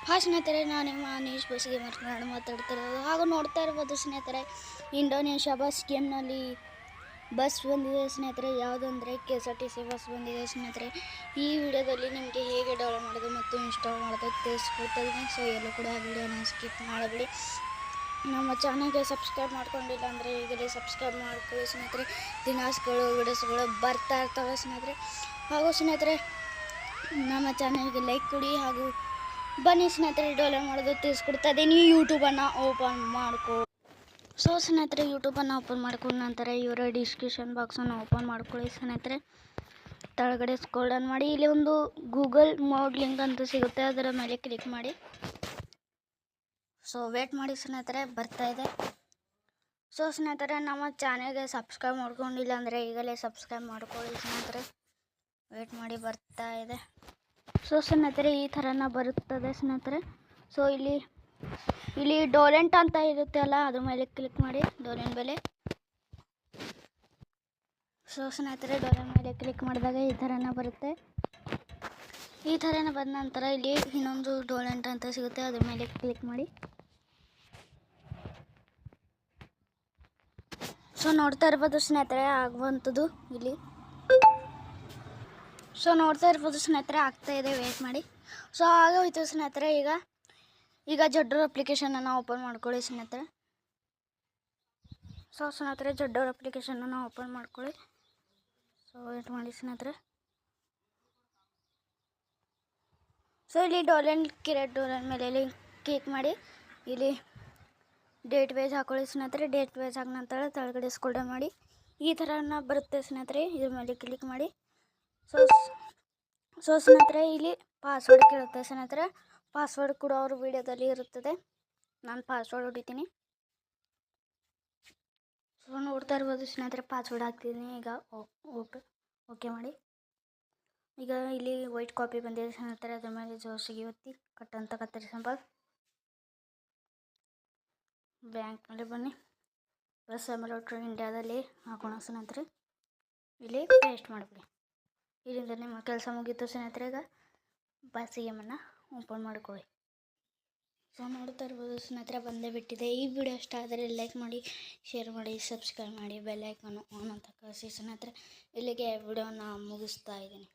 Hi ಸ್ನೇಹಿತರೆ, ನಾನು ನಿಮ್ಮ ಅನೀಶ್ ಬಸ್ ಗೇಮರ್ ಕನ್ನಡ ಮಾತಾಡ್ತಿರೋದು. ಹಾಗೂ ನೋಡ್ತಾ ಇರ್ಬೋದು ಸ್ನೇಹಿತರೆ, ಇಂಡೋನೇಷ್ಯಾ ಬಸ್ ಗೇಮ್ನಲ್ಲಿ ಬಸ್ ಬಂದಿದೆ ಸ್ನೇಹಿತರೆ. ಯಾವುದಂದರೆ KSRTC ಬಸ್ ಬಂದಿದೆ ಸ್ನೇಹಿತರೆ. ಈ ವಿಡಿಯೋದಲ್ಲಿ ನಿಮಗೆ ಹೇಗೆ ಡೌನ್ಲೋಡ್ ಮಾಡೋದು ಮತ್ತು ಇನ್ಸ್ಟಾಲ್ ಮಾಡೋದು ತಿಳಿಸ್ಕೊಡ್ತಾಯಿದ್ದೀನಿ. ಸೊ ಎಲ್ಲೂ ಕೂಡ ಆ ವಿಡಿಯೋನ ಸ್ಕಿಪ್ ಮಾಡಬೇಡಿ. ನಮ್ಮ ಚಾನಲ್ಗೆ ಸಬ್ಸ್ಕ್ರೈಬ್ ಮಾಡ್ಕೊಂಡಿಲ್ಲ ಅಂದರೆ ಈಗಲೇ ಸಬ್ಸ್ಕ್ರೈಬ್ ಮಾಡ್ಕೊಳ್ಳಿ ಸ್ನೇಹಿತರೆ. ದಿನಾಸ್ಗಳು ವಿಡಿಯೋಸ್ಗಳು ಬರ್ತಾ ಇರ್ತವೆ ಸ್ನೇಹಿತರೆ. ಹಾಗೂ ಸ್ನೇಹಿತರೆ, ನಮ್ಮ ಚಾನಲ್ಗೆ ಲೈಕ್ ಕೊಡಿ. ಹಾಗೂ ಬನ್ನಿ ಸ್ನೇಹಿತರೆ, ಡೌನ್ಲೋಡ್ ಮಾಡೋದು ತಿಳಿಸ್ಕೊಡ್ತಾ ಇದ್ದೀನಿ. ಯೂಟ್ಯೂಬನ್ನು ಓಪನ್ ಮಾಡ್ಕೊ. ಸೊ ಸ್ನೇಹಿತರೆ, ಯೂಟ್ಯೂಬನ್ನು ಓಪನ್ ಮಾಡ್ಕೊಂಡ ನಂತರ ಇವರ ಡಿಸ್ಕ್ರಿಪ್ಷನ್ ಬಾಕ್ಸನ್ನು ಓಪನ್ ಮಾಡ್ಕೊಳ್ಳಿ ಸ್ನೇಹಿತರೆ. ಕೆಳಗಡೆ ಸ್ಕ್ರೋಲ್ ಡೌನ್ ಮಾಡಿ, ಇಲ್ಲಿ ಒಂದು ಗೂಗಲ್ ಮೋಡ್ ಲಿಂಕ್ ಅಂತ ಸಿಗುತ್ತೆ, ಅದರ ಮೇಲೆ ಕ್ಲಿಕ್ ಮಾಡಿ. ಸೊ ವೇಟ್ ಮಾಡಿ ಸ್ನೇಹಿತರೆ, ಬರ್ತಾ ಇದೆ. ಸೊ ಸ್ನೇಹಿತರೆ, ನಮ್ಮ ಚಾನಲ್ಗೆ ಸಬ್ಸ್ಕ್ರೈಬ್ ಮಾಡ್ಕೊಂಡಿಲ್ಲ ಅಂದರೆ ಈಗಲೇ ಸಬ್ಸ್ಕ್ರೈಬ್ ಮಾಡ್ಕೊಳ್ಳಿ ಸ್ನೇಹಿತರೆ. ವೇಟ್ ಮಾಡಿ, ಬರ್ತಾ ಇದೆ. ಸೊ ಸ್ನೇಹಿತರೆ, ಈ ಥರನ ಬರುತ್ತದೆ ಸ್ನೇಹಿತರೆ. ಸೊ ಇಲ್ಲಿ ಡೋಲೆಂಟ್ ಅಂತ ಇರುತ್ತೆ ಅಲ್ಲ, ಅದ್ರ ಮೇಲೆ ಕ್ಲಿಕ್ ಮಾಡಿ, ಡೋಲೆಂಟ್ ಬೆಲೆ. ಸೊ ಸ್ನೇಹಿತರೆ, ಡೋಲೆಂಟ್ ಮೇಲೆ ಕ್ಲಿಕ್ ಮಾಡಿದಾಗ ಈ ಥರನ ಬರುತ್ತೆ. ಈ ಥರನ ಬಂದ ನಂತರ ಇಲ್ಲಿ ಇನ್ನೊಂದು ಡೋಲೆಂಟ್ ಅಂತ ಸಿಗುತ್ತೆ, ಅದ್ರ ಮೇಲೆ ಕ್ಲಿಕ್ ಮಾಡಿ. ಸೊ ನೋಡ್ತಾ ಇರ್ಬೋದು ಸ್ನೇಹಿತರೆ, ಆಗುವಂಥದ್ದು ಇಲ್ಲಿ. ಸೊ ನೋಡ್ತಾ ಇರ್ಬೋದು ಸ್ನೇಹಿತರೆ, ಆಗ್ತಾಯಿದೆ, ವೇಟ್ ಮಾಡಿ. ಸೊ ಆಗೋಯ್ತು ಸ್ನೇಹಿತರೆ. ಈಗ ಜಡ್ಡೂರ್ ಅಪ್ಲಿಕೇಶನನ್ನು ಓಪನ್ ಮಾಡ್ಕೊಳ್ಳಿ ಸ್ನೇಹಿತರೆ. ಸೊ ಸ್ನೇಹಿತರೆ, ಜಡ್ಡೂರ್ ಅಪ್ಲಿಕೇಶನನ್ನು ಓಪನ್ ಮಾಡ್ಕೊಳ್ಳಿ. ಸೊ ವೇಟ್ ಮಾಡಿ ಸ್ನೇಹಿತರೆ. ಸೊ ಇಲ್ಲಿ ಡೋಲೆಂಟ್ ಕ್ರಿಯೇಟ್ ಡೋಲೆಂಟ್ ಮೇಲೆ ಕ್ಲಿಕ್ ಮಾಡಿ. ಇಲ್ಲಿ ಡೇಟ್ ವೈಸ್ ಹಾಕೊಳ್ಳಿ ಸ್ನೇಹಿತರೆ. ಡೇಟ್ ವೈಸ್ ಹಾಕಿದ ನಂತರ ಕೆಳಗಡೆ ಸ್ಕ್ರೋಲ್ ಡೌನ್ ಮಾಡಿ. ಈ ಥರನ ಬರುತ್ತೆ ಸ್ನೇಹಿತರೆ, ಇದ್ರ ಮೇಲೆ ಕ್ಲಿಕ್ ಮಾಡಿ. ಸೊ ಸ್ನೇಹಿತರೆ, ಇಲ್ಲಿ ಪಾಸ್ವರ್ಡ್ ಕೇಳುತ್ತೆ ಸ್ನೇಹಿತರೆ. ಪಾಸ್ವರ್ಡ್ ಕೂಡ ಅವ್ರ ವಿಡಿಯೋದಲ್ಲಿ ಇರುತ್ತದೆ. ನಾನು ಪಾಸ್ವರ್ಡ್ ಹೊಡಿತೀನಿ. ಸೊ ನೋಡ್ತಾ ಇರ್ಬೋದು ಸ್ನೇಹಿತರೆ, ಪಾಸ್ವರ್ಡ್ ಹಾಕ್ತಿದ್ದೀನಿ. ಈಗ ಓಕೆ ಮಾಡಿ. ಈಗ ಇಲ್ಲಿ ವೈಟ್ ಕಾಪಿ ಬಂದಿದೆ ಸ್ನೇಹಿತರೆ, ಅದ್ರ ಮೇಲೆ ಜೋಶಿಗೆ ಒತ್ತಿ ಕಟ್ ಅಂತ ಕತ್ತರಿ ಸಿಂಪಲ್. ಬ್ಯಾಂಕ್ನಲ್ಲಿ ಬನ್ನಿ, ಪ್ಲಸ್ ಅಮೌಂಟ್ ಇಂಡಿಯಾದಲ್ಲಿ ಹಾಕೋಣ ಸ್ನೇಹಿತರೆ. ಇಲ್ಲಿ ಪೇಸ್ಟ್ ಮಾಡಿಬಿಡಿ. ಇಲ್ಲಿಂದ ನಿಮ್ಮ ಕೆಲಸ ಮುಗೀತು ಸ್ನೇಹಿತರೆ. ಈಗ ಬಸ್ ಗೇಮನ್ನು ಓಪನ್ ಮಾಡ್ಕೊಳ್ಳಿ. ಸೊ ನೋಡ್ತಾ ಇರ್ಬೋದು ಸ್ನೇಹಿತರೆ, ಬಂದೇ ಬಿಟ್ಟಿದೆ. ಈ ವಿಡಿಯೋ ಇಷ್ಟ ಆದರೆ ಲೈಕ್ ಮಾಡಿ, ಶೇರ್ ಮಾಡಿ, ಸಬ್ಸ್ಕ್ರೈಬ್ ಮಾಡಿ, ಬೆಲ್ ಐಕಾನು ಆನ್ ಅಂತ ಕಳಿಸಿ ಸ್ನೇಹಿತರೆ. ಇಲ್ಲಿಗೆ ವಿಡಿಯೋನ ಮುಗಿಸ್ತಾ ಇದ್ದೀನಿ.